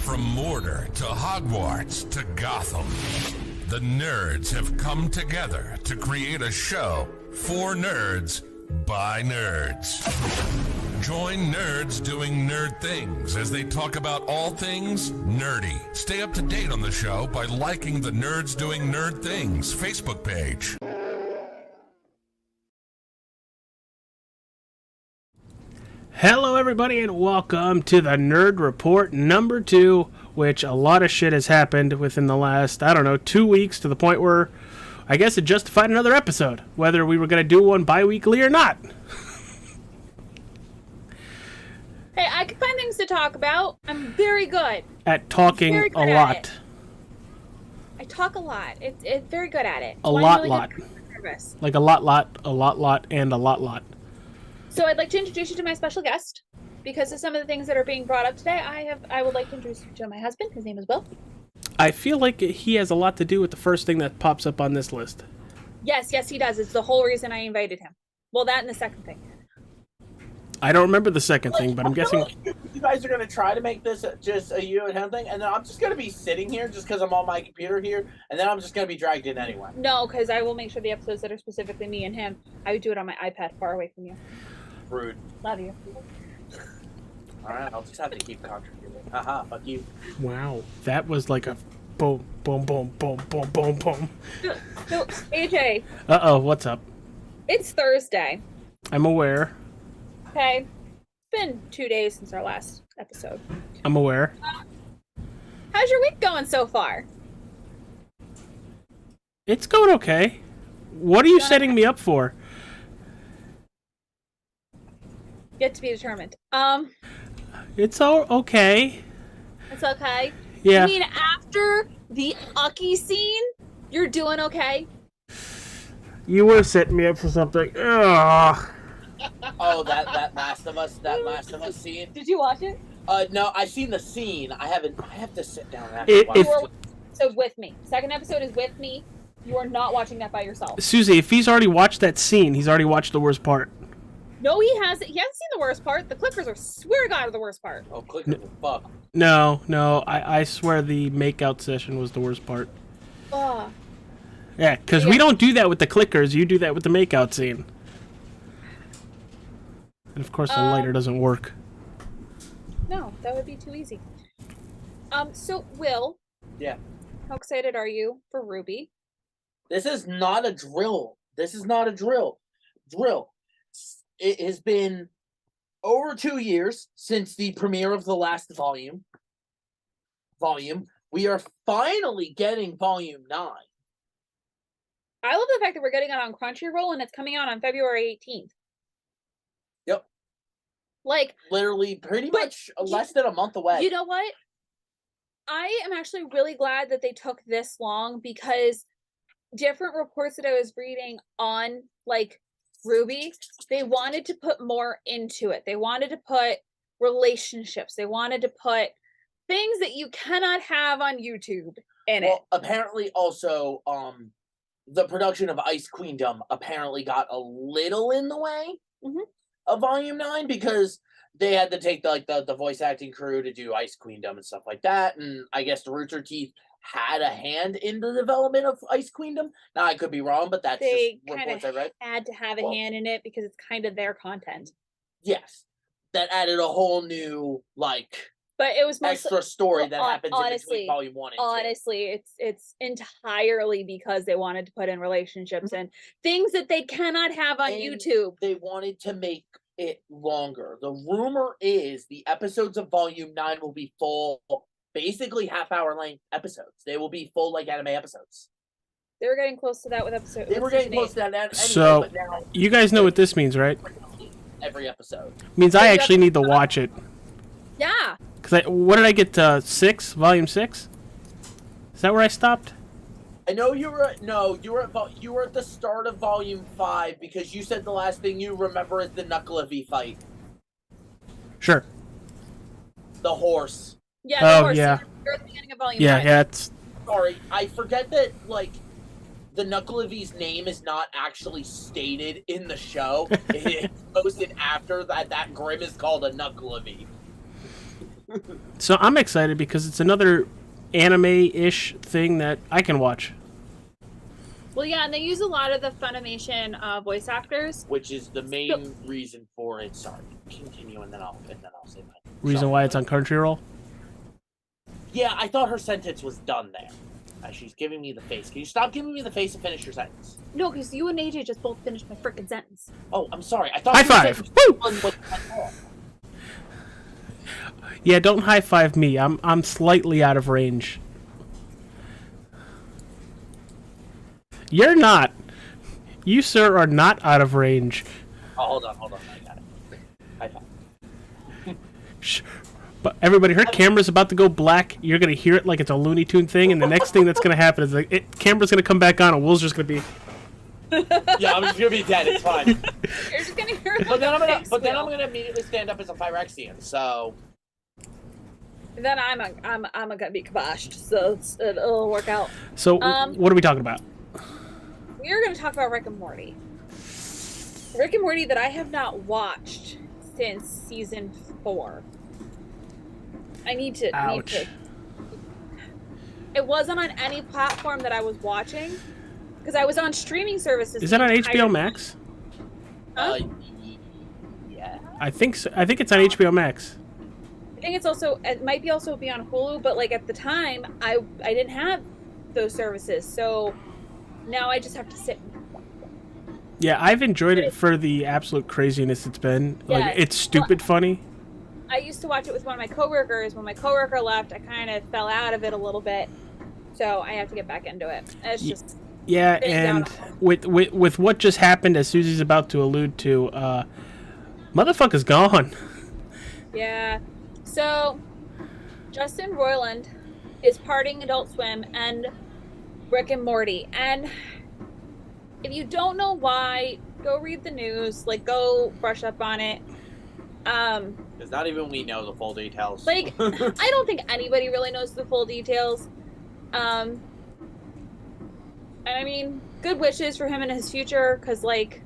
From Mordor to Hogwarts to Gotham, the nerds have come together to create a show for nerds by nerds. Join nerds doing nerd things as they talk about all things nerdy. Stay up to date on the show by liking the Nerds Doing Nerd Things Facebook page. Hello everybody and welcome to the Nerd Report number 2, which a lot of shit has happened within the last, 2 weeks, to the point where I guess it justified another episode, whether we were going to do one bi-weekly or not. Hey, I can find things to talk about. I'm very good. At talking a lot. I talk a lot. It's very good at it. A lot. Like a lot, and a lot. So I'd like to introduce you to my special guest. Because of some of the things that are being brought up today, I would like to introduce you to my husband. His name is Will. I feel like he has a lot to do with the first thing that pops up on this list. Yes, he does. It's the whole reason I invited him. Well, that and the second thing. I don't remember the second thing, but I'm guessing... You guys are going to try to make this just a you and him thing, and then I'm just going to be sitting here just because I'm on my computer here, and then I'm just going to be dragged in anyway. No, because I will make sure the episodes that are specifically me and him, I would do it on my iPad far away from you. Rude. Love you. Alright, I'll just have to keep contributing. Haha, fuck you. Wow, that was like a boom, boom, boom, boom, boom, boom, boom. So, AJ. Uh-oh, what's up? It's Thursday. I'm aware. Okay. It's been 2 days since our last episode. I'm aware. How's your week going so far? It's going okay. What are you setting me up for? Yet to be determined. It's all okay. It's okay. Yeah. You mean after the Ucky scene, you're doing okay? You were setting me up for something. Ugh. Oh, that Last of Us scene? Did you watch it? No, I've seen the scene. I have to sit down and actually watch it. So with me. Second episode is with me. You are not watching that by yourself. Susie, if he's already watched that scene, he's already watched the worst part. No, he hasn't. He hasn't seen the worst part. The clickers are, swear to God, are the worst part. Oh, clickers are fuck. No, I swear the make-out session was the worst part. Ugh. Yeah, because we don't do that with the clickers. You do that with the make-out scene. And of course the lighter doesn't work. No, that would be too easy. So, Will. Yeah. How excited are you for RWBY? This is not a drill. Drill. It has been over 2 years since the premiere of the last volume. We are finally getting volume 9. I love the fact that we're getting it on Crunchyroll and it's coming out on February 18th. Yep. Like, literally pretty much less than a month away. You know what? I am actually really glad that they took this long because different reports that I was reading on, like, RWBY, they wanted to put more into it. They wanted to put relationships. They wanted to put things that you cannot have on YouTube in it. Well, apparently also, the production of Ice Queendom apparently got a little in the way of Volume 9 because they had to take the voice acting crew to do Ice Queendom and stuff like that, and I guess the Rooster Teeth had a hand in the development of Ice Queendom. Now, I could be wrong, but that's they just reports I read. Had to have a hand in it because it's kind of their content. Yes. That added a whole new, but it was mostly, extra story that happens in between Volume 1 and 2. Honestly, it's entirely because they wanted to put in relationships and things that they cannot have on YouTube. They wanted to make it longer. The rumor is the episodes of Volume 9 will be full, basically half-hour length episodes. They will be full, anime episodes. They were getting close to that with episode. They were getting close to that anyway, so, but now, you guys know what this means, right? Every episode. Means I actually need to watch it. Yeah. Because what did I get, 6? Volume 6? Is that where I stopped? I know you were at the start of Volume 5 because you said the last thing you remember is the Knuckle fight. Sure. The horse. Yeah, the horse. Yeah. You're at the beginning of Volume 5. Yeah, it's... Sorry, I forget that, the Knuckle-V's name is not actually stated in the show. It's posted after that Grim is called a Knuckle-V. So I'm excited because it's another anime-ish thing that I can watch. Well, yeah, and they use a lot of the Funimation voice actors. Which is the main reason for it. Sorry, continue, and then I'll say my Reason why it's on Crunchyroll? Yeah, I thought her sentence was done there. She's giving me the face. Can you stop giving me the face and finish your sentence? No, because you and AJ just both finished my freaking sentence. Oh, I'm sorry. I thought high five! Woo! Yeah, don't high five me. I'm slightly out of range. You're not. You, sir, are not out of range. Oh, hold on. I got it. High five. Shh. But everybody, her camera's about to go black. You're gonna hear it like it's a Looney Tune thing, and the next thing that's gonna happen is camera's gonna come back on, and Will's just gonna be. Yeah, I'm just gonna be dead. It's fine. You're just gonna hear. But then I'm gonna immediately stand up as a Phyrexian. So. Then I'm gonna be kiboshed. So it'll work out. So what are we talking about? We are gonna talk about Rick and Morty. Rick and Morty that I have not watched since season 4. I need to. Ouch. It wasn't on any platform that I was watching because I was on streaming services. Is that on HBO Max? Huh? Yeah. I think so. I think it's on HBO Max. I think it's also. It might be also be on Hulu, but like at the time, I didn't have those services, so now I just have to sit. Yeah, I've enjoyed it for the absolute craziness it's been. Like, it's stupid funny. I used to watch it with one of my coworkers. When my coworker left, I kind of fell out of it a little bit, so I have to get back into it. It's just and with what just happened, as Susie's about to allude to, motherfucker's gone. Yeah. So Justin Roiland is parting Adult Swim and Rick and Morty, and if you don't know why, go read the news. Like, go brush up on it. Because not even we know the full details. Like, I don't think anybody really knows the full details. And I mean, good wishes for him and his future, because, like,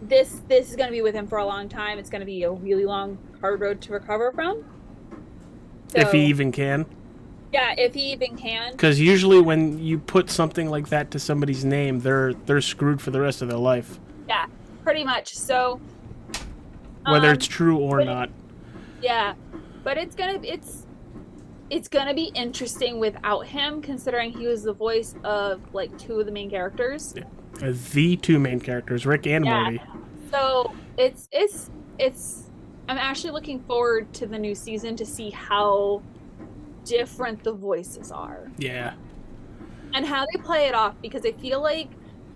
this is going to be with him for a long time. It's going to be a really long, hard road to recover from. So, If he even can. Yeah, if he even can. Because usually when you put something like that to somebody's name, they're screwed for the rest of their life. Yeah, pretty much. So... whether it's true or not. Yeah, but it's gonna be interesting without him, considering he was the voice of like 2 of the main characters. Yeah. The 2 main characters, Rick and Morty. So it's I'm actually looking forward to the new season to see how different the voices are. Yeah. And how they play it off, because I feel like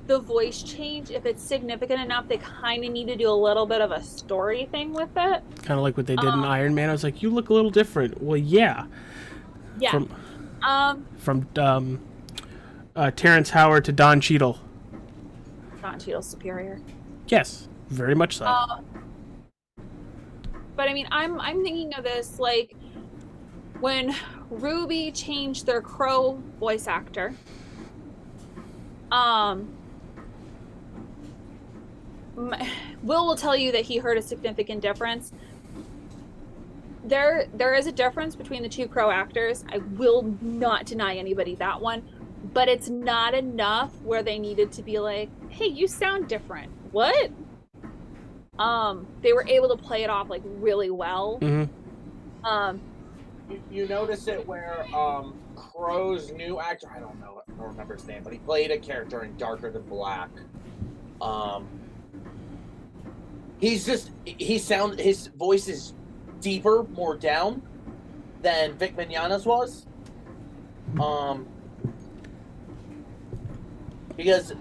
the voice change, if it's significant enough, they kind of need to do a little bit of a story thing with it. Kind of like what they did in Iron Man. I was like, you look a little different. Well, yeah. Yeah. From Terrence Howard to Don Cheadle. Don Cheadle's superior. Yes, very much so. But I mean, I'm thinking of this like when RWBY changed their Crow voice actor. Will tell you that he heard a significant difference. There is a difference between the 2 Crow actors. I will not deny anybody that one, but it's not enough where they needed to be like, hey, you sound different. What? They were able to play it off like really well. Mm-hmm. You notice it where Crow's new actor, I don't remember his name, but he played a character in Darker Than Black. His voice is deeper, more down than Vic Mignogna's was. Because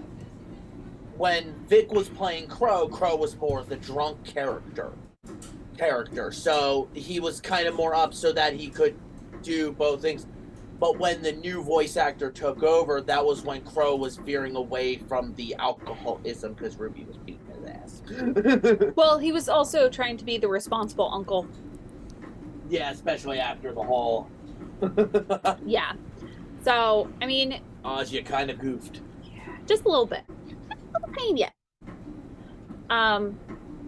when Vic was playing Crow was more the drunk character. So he was kind of more up so that he could do both things. But when the new voice actor took over, that was when Crow was veering away from the alcoholism because RWBY was beating his ass. Well, he was also trying to be the responsible uncle. Yeah, especially after the whole... Yeah. So, I mean... Oz, you kind of goofed. Just a little bit. A little tiny bit.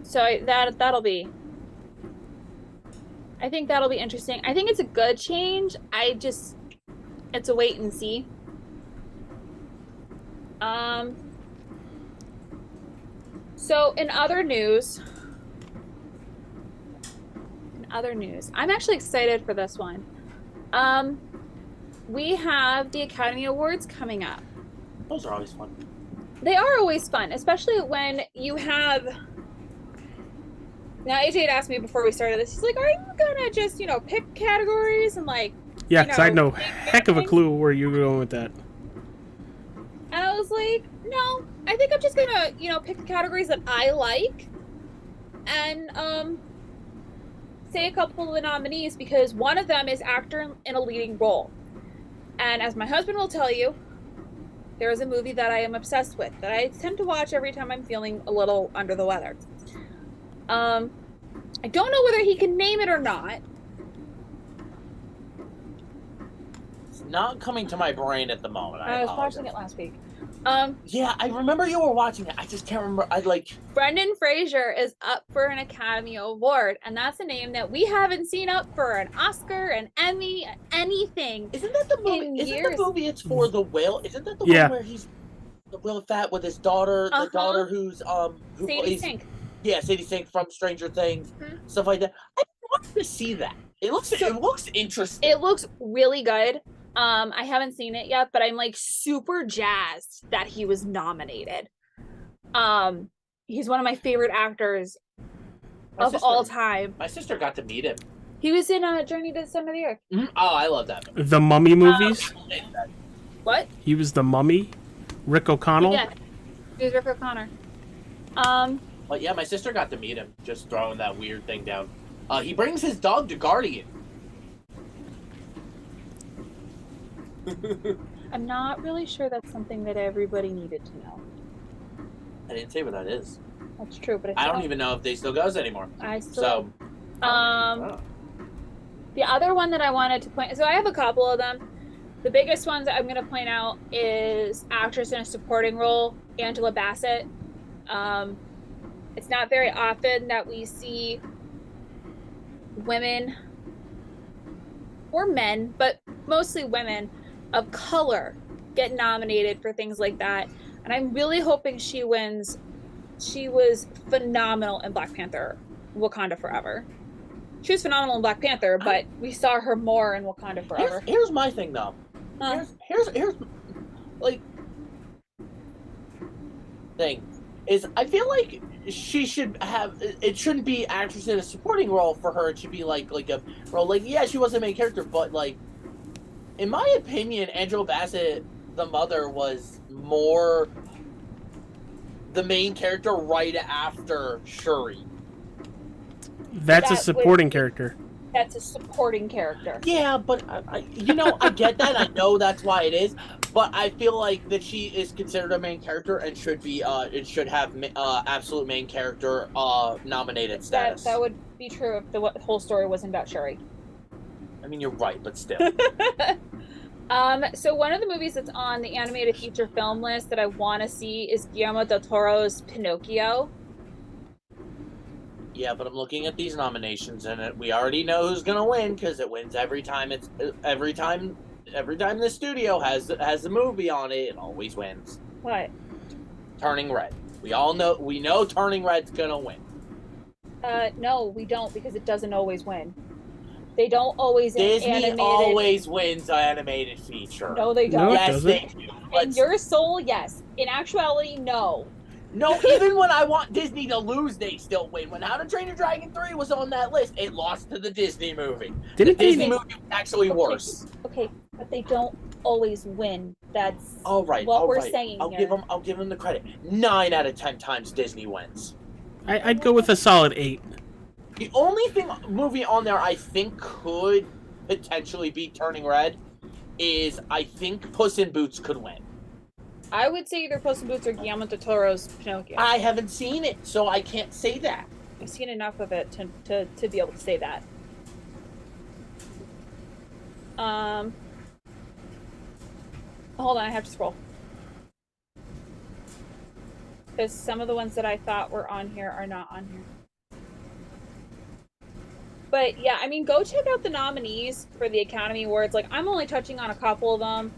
So that'll be... I think that'll be interesting. I think it's a good change. It's a wait and see. So in other news, I'm actually excited for this one. We have the Academy Awards coming up. Those are always fun. They are always fun, especially when you have. Now, AJ had asked me before we started this. He's like, "Are you gonna just, pick categories and like?" Yeah, because I had no heck of a clue where you were going with that. And I was like, "No, I think I'm just gonna, pick the categories that I like, and say a couple of the nominees because one of them is actor in a leading role. And as my husband will tell you, there is a movie that I am obsessed with that I tend to watch every time I'm feeling a little under the weather. I don't know whether he can name it or not. It's not coming to my brain at the moment. I was watching it last week. Yeah, I remember you were watching it. I just can't remember. Brendan Fraser is up for an Academy Award, and that's a name that we haven't seen up for an Oscar, an Emmy, anything. Isn't that the movie? Isn't the movie it's for the whale? Isn't that the one where he's the whale fat with his daughter? The daughter who's who Sadie plays Sink. Yeah, Sadie Sink from Stranger Things, stuff like that. I want to see that. It looks interesting. It looks really good. I haven't seen it yet, but I'm like super jazzed that he was nominated. He's one of my favorite actors of all time. My sister got to meet him. He was in Journey to the Center of the Earth. Mm-hmm. Oh, I love that movie. The Mummy movies? What? He was the Mummy? Rick O'Connell? Yeah, he was Rick O'Connor. But yeah, my sister got to meet him, just throwing that weird thing down. He brings his dog to Guardian. I'm not really sure that's something that everybody needed to know. I didn't say what that is. That's true, but I don't even know if they still goes anymore. The other one that I wanted to point, so I have a couple of them. The biggest ones that I'm going to point out is actress in a supporting role, Angela Bassett. It's not very often that we see women or men, but mostly women of color get nominated for things like that. And I'm really hoping she wins. She was phenomenal in Black Panther, Wakanda Forever. She was phenomenal in Black Panther, but we saw her more in Wakanda Forever. Here's my thing, though. Here's like thing is I feel like she should have. It shouldn't be actress in a supporting role for her. It should be like a role. Like, yeah, she was a main character, but like in my opinion, Angela Bassett, the mother, was more the main character right after Shuri. That's a supporting character. That's a supporting character. Yeah, but I get that. I know that's why it is. But I feel like that she is considered a main character and should be. It should have absolute main character nominated status. That would be true if the whole story wasn't about Shuri. I mean, you're right, but still. So one of the movies that's on the animated feature film list that I want to see is Guillermo del Toro's Pinocchio. Yeah, but I'm looking at these nominations, and we already know who's gonna win because it wins every time. Every time the studio has a movie on it, it always wins. What? Turning Red. We know Turning Red's gonna win. No, we don't, because it doesn't always win. They don't always. Disney always wins animated feature. No, they don't. No, yes, they do. In your soul, yes. In actuality, no. No, even when I want Disney to lose, they still win. When How to Train Your Dragon 3 was on that list, it lost to the Disney movie. The Disney movie was actually worse. Okay, but they don't always win. That's all right. What we're saying. I'll give them the credit. 9 out of 10 times Disney wins. I'd go with a solid 8. The only movie on there I think could potentially be Turning Red is I think Puss in Boots could win. I would say either Puss in Boots or Guillermo del Toro's Pinocchio. I haven't seen it, so I can't say that. I've seen enough of it to be able to say that. Hold on, I have to scroll. Because some of the ones that I thought were on here are not on here. But yeah, I mean, go check out the nominees for the Academy Awards. Like, I'm only touching on a couple of them.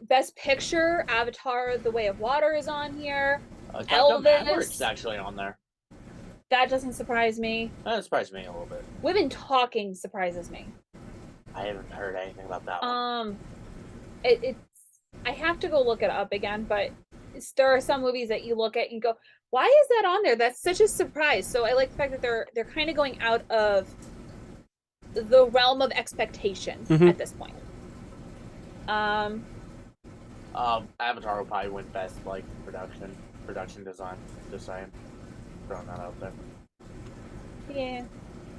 Best Picture, Avatar: The Way of Water is on here. Top Gun Maverick's Elvis. actually on there. That doesn't surprise me. That surprised me a little bit. Women Talking surprises me. I haven't heard anything about that one. It's I have to go look it up again, but there are some movies that you look at and you go, why is that on there? That's such a surprise. So I like the fact that they're kind of going out of the realm of expectation at this point. Avatar will probably win best like production design. Just saying, throwing that out there. Yeah.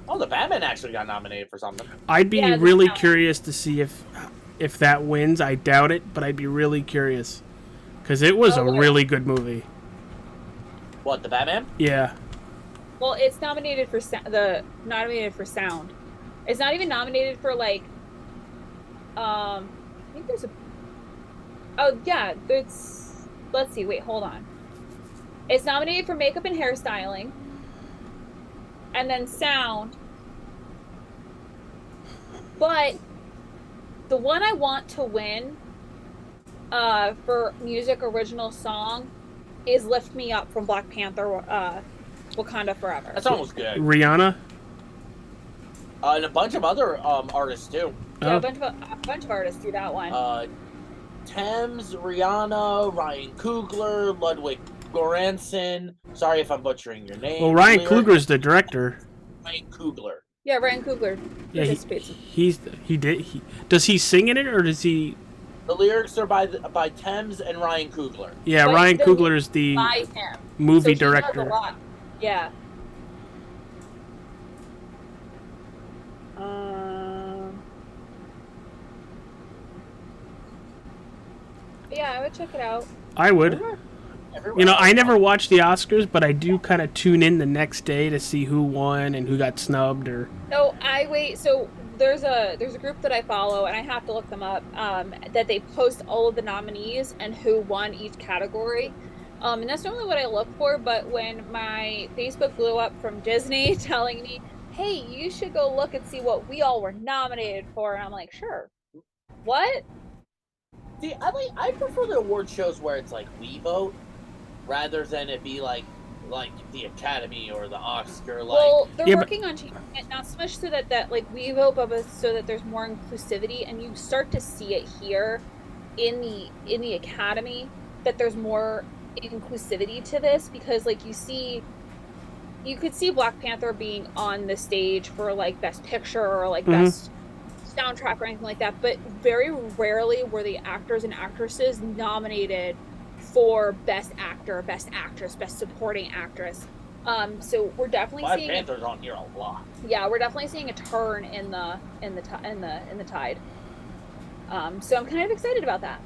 Oh, the Batman actually got nominated for something. I'd be really curious to see if that wins. I doubt it, but I'd be really curious because it was a really good movie. What, the Batman? Yeah. Well, it's nominated for nominated for sound. It's not even nominated for like. I think there's a. Oh yeah, it's. Let's see. Wait, hold on. It's nominated for makeup and hairstyling, and then sound. But the one I want to win, for music original song, is "Lift Me Up" from Black Panther, Wakanda Forever. That's almost good. Rihanna. And a bunch of other artists too. Yeah, a bunch of artists do that one. Thames, Rihanna, Ryan Coogler, Ludwig Göransson. Sorry if I'm butchering your name. Well, Ryan Coogler's the director. Ryan Coogler. Yeah, Ryan Coogler. Yeah, does he sing in it or does he? The lyrics are by Thames and Ryan Coogler. Yeah, but Ryan Coogler is the movie director. Does a lot. Yeah. Yeah, I would check it out. I would. Everywhere. You know, I never watch the Oscars, but I do kind of tune in the next day to see who won and who got snubbed or. So I wait. So there's a group that I follow, and I have to look them up. That they post all of the nominees and who won each category. And that's normally what I look for. But when my Facebook blew up from Disney telling me, "Hey, you should go look and see what we all were nominated for," and I'm like, "Sure." What? See, I prefer the award shows where it's like we vote, rather than it be like the Academy or the Oscar. Like, well, they're working on changing it, not so much so that like we vote, but so that there's more inclusivity, and you start to see it here in the Academy that there's more inclusivity to this, because like you could see Black Panther being on the stage for like Best Picture or like Best Soundtrack or anything like that, but very rarely were the actors and actresses nominated for Best Actor, Best Actress, Best Supporting Actress. So we're definitely seeing Black Panther's on here a lot. Yeah, we're definitely seeing a turn in the tide. So I'm kind of excited about that.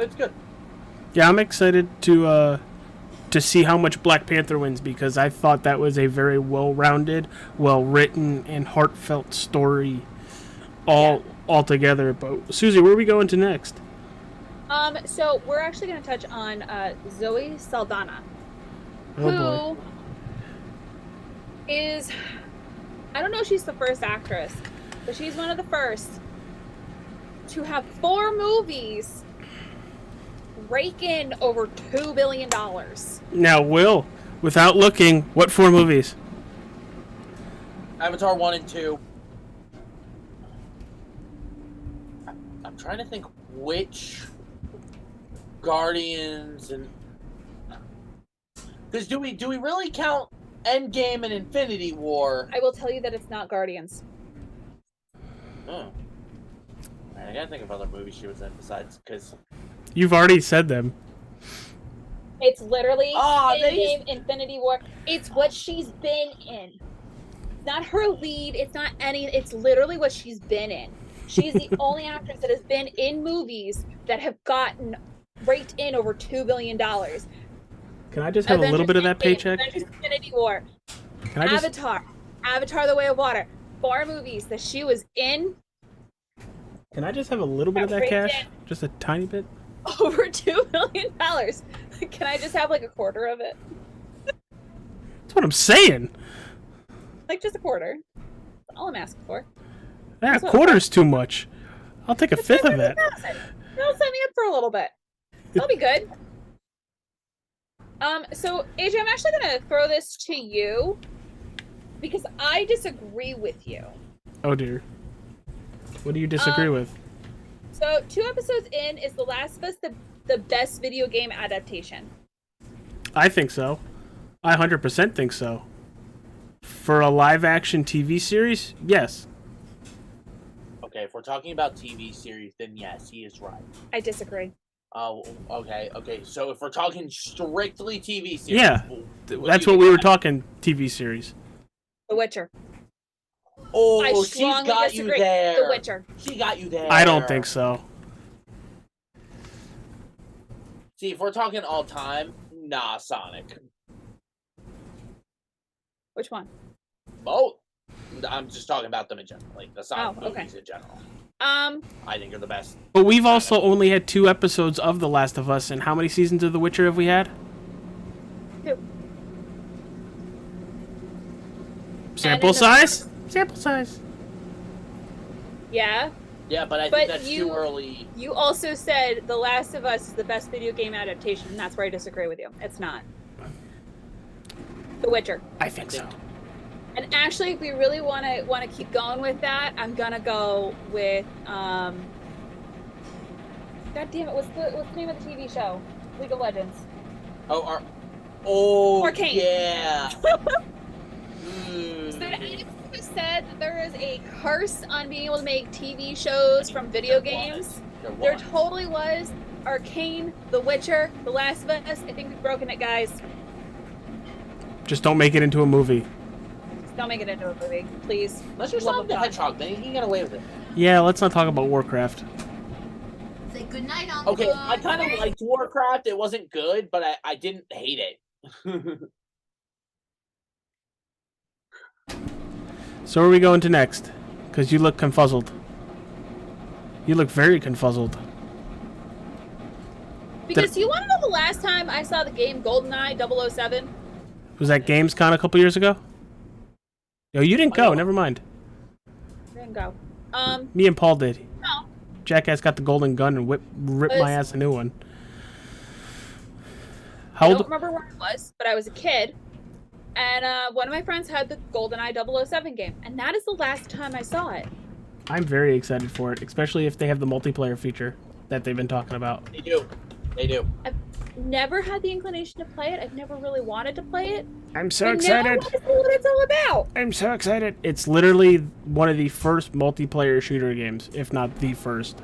It's good. Yeah, I'm excited to see how much Black Panther wins, because I thought that was a very well-rounded, well-written, and heartfelt story all together. But Susie, where are we going to next? So we're actually going to touch on Zoe Saldana, Oh, who is, I don't know if she's the first actress, but she's one of the first to have 4 movies rake in over $2 billion. Now, Will, without looking, what 4 movies? Avatar 1 and 2. I'm trying to think which Guardians and, because do we really count Endgame and Infinity War? I will tell you that it's not Guardians. Oh. I gotta think of other movies she was in besides, because You've already said them. It's literally Endgame, Infinity War. It's what she's been in. It's not her lead. It's not it's literally what she's been in. She's the only actress that has been in movies that have gotten raked in over $2 billion. Can I just have a little bit of that paycheck? Avengers Infinity War. Can I just... Avatar: The Way of Water. 4 movies that she was in. Can I just have a little bit of that cash? Just a tiny bit? Over $2 million. Can I just have like a quarter of it? That's what I'm saying. Like just a quarter. That's all I'm asking for. Yeah, a quarter's too much. I'll take a fifth of that. They'll set me up for a little bit. That'll be good. So AJ, I'm actually gonna throw this to you because I disagree with you. Oh dear. What do you disagree with? So 2 episodes in, is The Last of Us the best video game adaptation? I think so. I 100% think so. For a live-action TV series, yes. Okay, if we're talking about TV series, then yes, he is right. I disagree. Oh, okay. So if we're talking strictly TV series, Yeah, that's what we were talking. TV series. The Witcher. Oh, she's got you there. The Witcher. She got you there. I don't think so. See, if we're talking all time, nah, Sonic. Which one? Both. I'm just talking about them in general, like the Sonic movies in general. I think they're the best. But we've also only had 2 episodes of The Last of Us, and how many seasons of The Witcher have we had? 2. Sample size? Sample size. Yeah. Yeah, but I think that's too early. You also said The Last of Us is the best video game adaptation, and that's where I disagree with you. It's not. The Witcher. I think so. And actually, if we really want to keep going with that, I'm gonna go with God damn it! What's the name of the TV show? League of Legends. Arcane. Yeah. So anyone who said that there is a curse on being able to make TV shows from video games, there totally was. Arcane, The Witcher, The Last of Us. I think we've broken it, guys. Just don't make it into a movie. Don't make it into a movie, please. Let's just Sonic the Hedgehog, then you can get away with it. Yeah, let's not talk about Warcraft. Say goodnight, Uncle. Okay, I kind of liked Warcraft. It wasn't good, but I didn't hate it. So where are we going to next? Because you look confuzzled. You look very confuzzled. Because you want to know the last time I saw the game GoldenEye 007? Was that Gamescom a couple years ago? No, you didn't go. Never mind. Didn't go. Me and Paul did. No. Jackass got the golden gun and ripped my ass a new one. I don't remember where it was, but I was a kid. And one of my friends had the GoldenEye 007 game. And that is the last time I saw it. I'm very excited for it, especially if they have the multiplayer feature that they've been talking about. They do. I've never had the inclination to play it. I've never really wanted to play it. I'm so excited. Now I want to see what it's all about. I'm so excited. It's literally one of the first multiplayer shooter games, if not the first.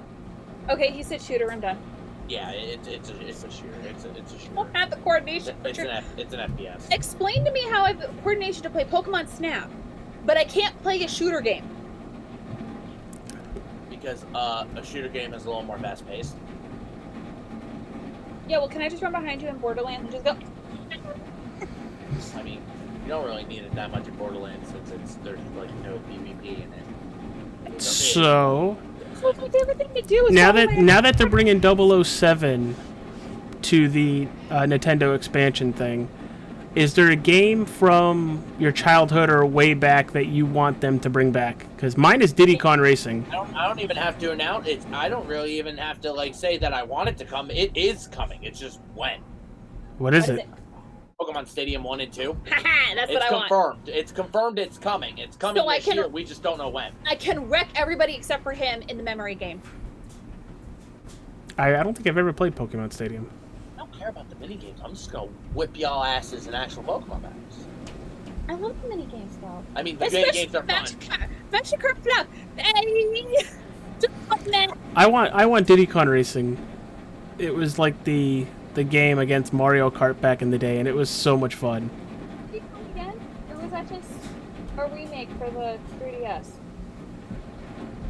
Okay, he said shooter. I'm done. Yeah, it's a shooter. It's a shooter. I don't have the coordination. It's an FPS. Explain to me how I have the coordination to play Pokemon Snap, but I can't play a shooter game. Because a shooter game is a little more fast paced. Yeah, well, can I just run behind you in Borderlands and just go? I mean, you don't really need it that much in Borderlands since there's like no PvP in it. So What's my favorite thing to do? Is now that they're bringing 007 to the Nintendo expansion thing, is there a game from your childhood or way back that you want them to bring back? Because mine is Diddy Kong Racing. I don't even have to announce it. I don't really even have to like say that I want it to come. It is coming. It's just when. What is it? Pokemon Stadium 1 and 2. Haha, that's what I want. Confirmed. It's confirmed. It's coming. It's coming this year. We just don't know when. I can wreck everybody except for him in the memory game. I don't think I've ever played Pokemon Stadium. I don't care about the mini games. I'm just gonna whip y'all asses in actual Pokemon battles. I love the mini games though. I mean, the mini games are fun. Magikarp Fluff. I want Diddy Kong Racing. It was like the game against Mario Kart back in the day, and it was so much fun. Again, or was that just a remake for the 3DS?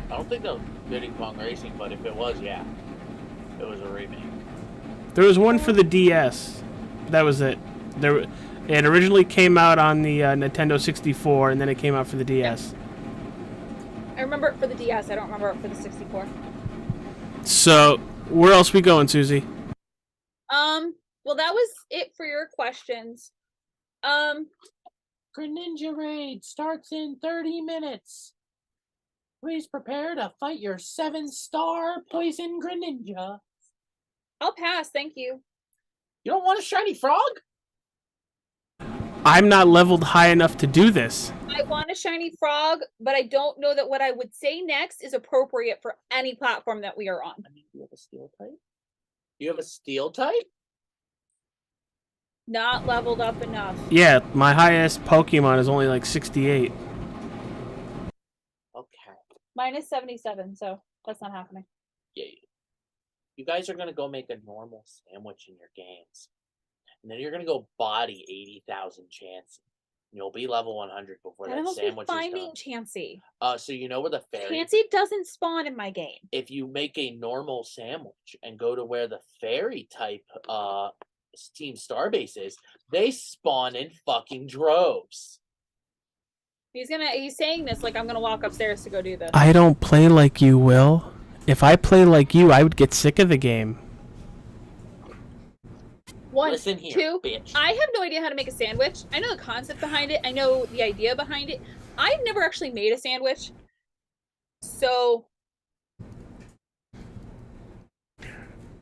I don't think that was Diddy Kong Racing, but if it was, yeah, it was a remake. There was one for the DS. That was it. It originally came out on the Nintendo 64, and then it came out for the DS. I remember it for the DS. I don't remember it for the 64. So, where else we going, Susie? Well, that was it for your questions. Greninja Raid starts in 30 minutes. Please prepare to fight your 7-star Poison Greninja. I'll pass, thank you. You don't want a shiny frog? I'm not leveled high enough to do this. I want a shiny frog, but I don't know that what I would say next is appropriate for any platform that we are on. I mean, do you have a steel type? Do you have a steel type? Not leveled up enough. Yeah, my highest Pokemon is only like 68. Okay. Mine is 77, so that's not happening. Yeah. You guys are going to go make a normal sandwich in your games. And then you're going to go body 80,000 Chansey. You'll be level 100 before that sandwich is finding done. Chansey. So you know where the fairy... Chansey doesn't spawn in my game. If you make a normal sandwich and go to where the fairy type Team Starbase is, they spawn in fucking droves. He's saying this like I'm gonna walk upstairs to go do this. I don't play like you, Will. If I play like you, I would get sick of the game. One, listen here, two, bitch. I have no idea how to make a sandwich. I know the concept behind it. I know the idea behind it. I've never actually made a sandwich. So...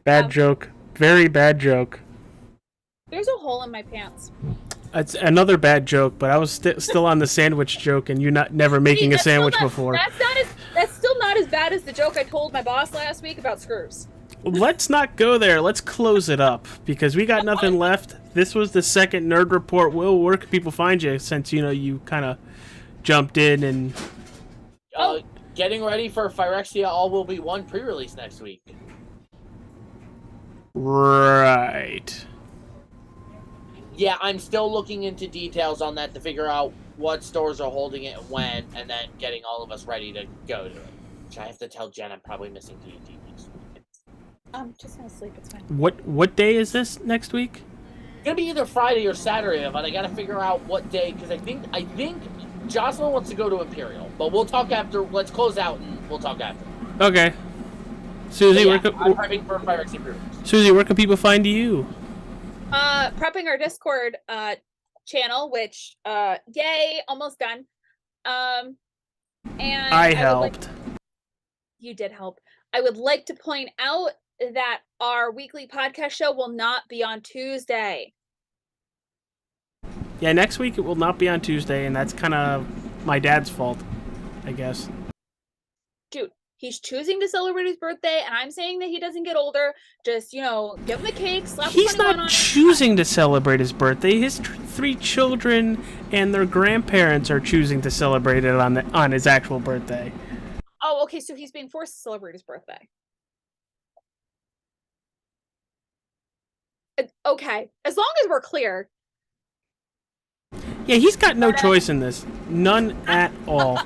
Bad joke. Very bad joke. There's a hole in my pants. It's another bad joke, but I was still on the sandwich joke, and you never making a sandwich before. That's still not as bad as the joke I told my boss last week about screws. Let's not go there. Let's close it up, because we got nothing left. This was the second Nerd Report. Will, where can people find you, since you kind of jumped in and... Getting ready for Phyrexia All Will Be One pre-release next week. Right. Yeah, I'm still looking into details on that to figure out what stores are holding it when, and then getting all of us ready to go to it. Which I have to tell Jen I'm probably missing D&D next week. I'm just gonna sleep, it's fine. What day is this next week? It's gonna be either Friday or Saturday, but I gotta figure out what day, because I think Jocelyn wants to go to Imperial, but we'll talk after. Let's close out and we'll talk after. Okay. Susie, I'm prepping for Phyrexia pre-release. Susie, where can people find you? Prepping our Discord channel, which yay, almost done. And I helped. You did help. I would like to point out that our weekly podcast show will not be on Tuesday. Yeah, next week it will not be on Tuesday, and that's kind of my dad's fault, I guess. Dude, he's choosing to celebrate his birthday, and I'm saying that he doesn't get older. Just, give him the cake, slap He's 21 not on choosing to celebrate his birthday. His 3 children and their grandparents are choosing to celebrate it on his actual birthday. Oh, okay, so he's being forced to celebrate his birthday. Okay, as long as we're clear. Yeah, he's got no choice in this. None at all.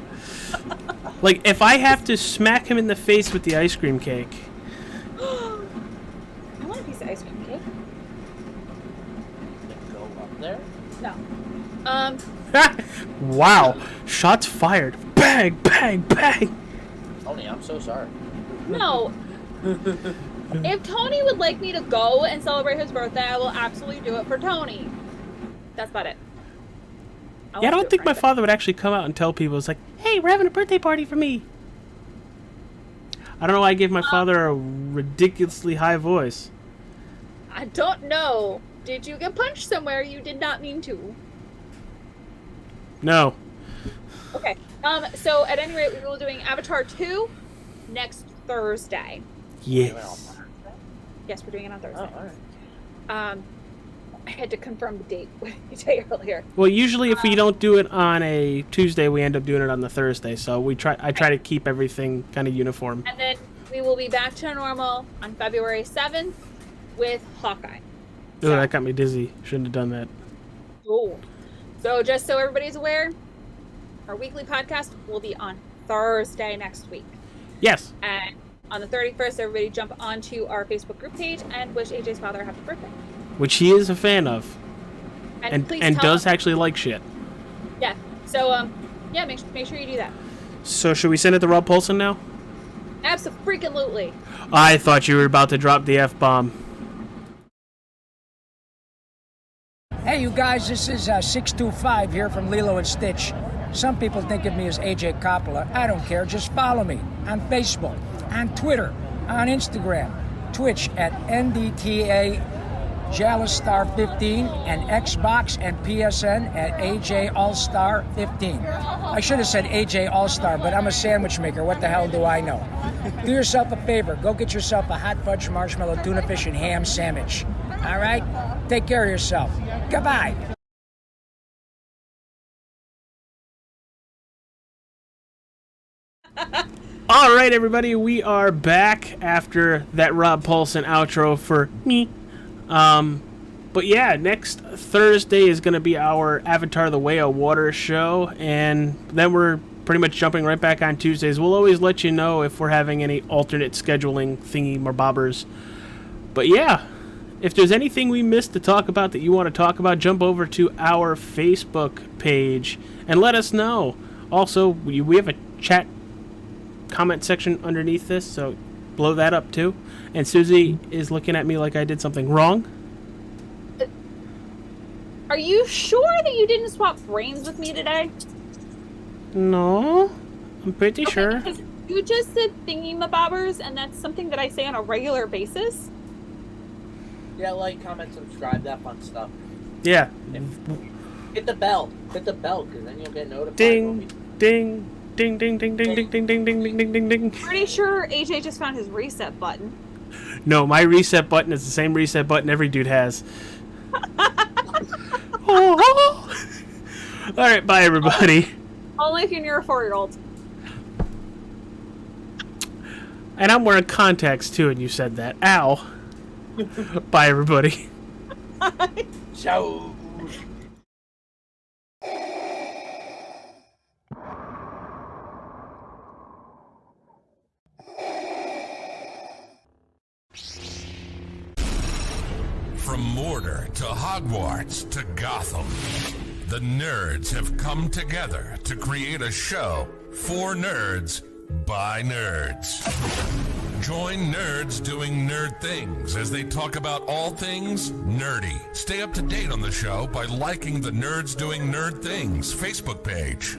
Like, if I have to smack him in the face with the ice cream cake. I want a piece of ice cream cake. Go up there? No. Wow. Shots fired. Bang, bang, bang. Tony, I'm so sorry. No. If Tony would like me to go and celebrate his birthday, I will absolutely do it for Tony. That's about it. Yeah, I don't think my father would actually come out and tell people, it's like, hey, we're having a birthday party for me. I don't know why I gave my father a ridiculously high voice. I don't know. Did you get punched somewhere you did not mean to? No. Okay. So at any rate, we will be doing Avatar 2 next Thursday. Yes. Yes, we're doing it on Thursday. Oh, all right. I had to confirm the date with AJ earlier. Well, usually if we don't do it on a Tuesday, we end up doing it on the Thursday. So I try to keep everything kind of uniform. And then we will be back to normal on February 7th with Hawkeye. Oh, that got me dizzy. Shouldn't have done that. Oh. So just so everybody's aware, our weekly podcast will be on Thursday next week. Yes. And on the 31st, everybody jump onto our Facebook group page and wish AJ's father a happy birthday. Which he is a fan of. And please does him. actually like shit. Yeah. So, yeah, make sure you do that. So should we send it to Rob Paulson now? Abso-freaking-lutely. I thought you were about to drop the F-bomb. Hey, you guys, this is 625 here from Lilo and Stitch. Some people think of me as A.J. Coppola. I don't care. Just follow me on Facebook, on Twitter, on Instagram, Twitch at NDTA JalasStar15, and Xbox and PSN at AJ All-Star 15. I should have said AJ All-Star, but I'm a sandwich maker. What the hell do I know? Do yourself a favor. Go get yourself a hot fudge marshmallow tuna fish and ham sandwich. All right? Take care of yourself. Goodbye. All right, everybody, we are back after that Rob Paulson outro for me. But yeah, next Thursday is going to be our Avatar: The Way of Water show, and then we're pretty much jumping right back on Tuesdays. We'll always let you know if we're having any alternate scheduling thingy-marbobbers. But yeah, if there's anything we missed to talk about that you want to talk about, jump over to our Facebook page and let us know. Also, we have a chat comment section underneath this, so blow that up too. And Susie is looking at me like I did something wrong. Are you sure that you didn't swap brains with me today? No, I'm pretty sure. Because you just said thingy-mabobbers, and that's something that I say on a regular basis. Yeah, like, comment, subscribe, that fun stuff. Yeah. Hit the bell. Hit the bell, because then you'll get notified. Ding, ding, ding, ding, ding, ding, ding, ding, ding, ding, ding, ding, ding, ding. Pretty sure AJ just found his reset button. No, my reset button is the same reset button every dude has. Oh. All right, bye, everybody. Only if you're near a 4-year-old. And I'm wearing contacts, too, and you said that. Ow. Bye, everybody. Ciao. From Mordor to Hogwarts to Gotham, the nerds have come together to create a show for nerds by nerds. Join nerds doing nerd things as they talk about all things nerdy. Stay up to date on the show by liking the Nerds Doing Nerd Things Facebook page.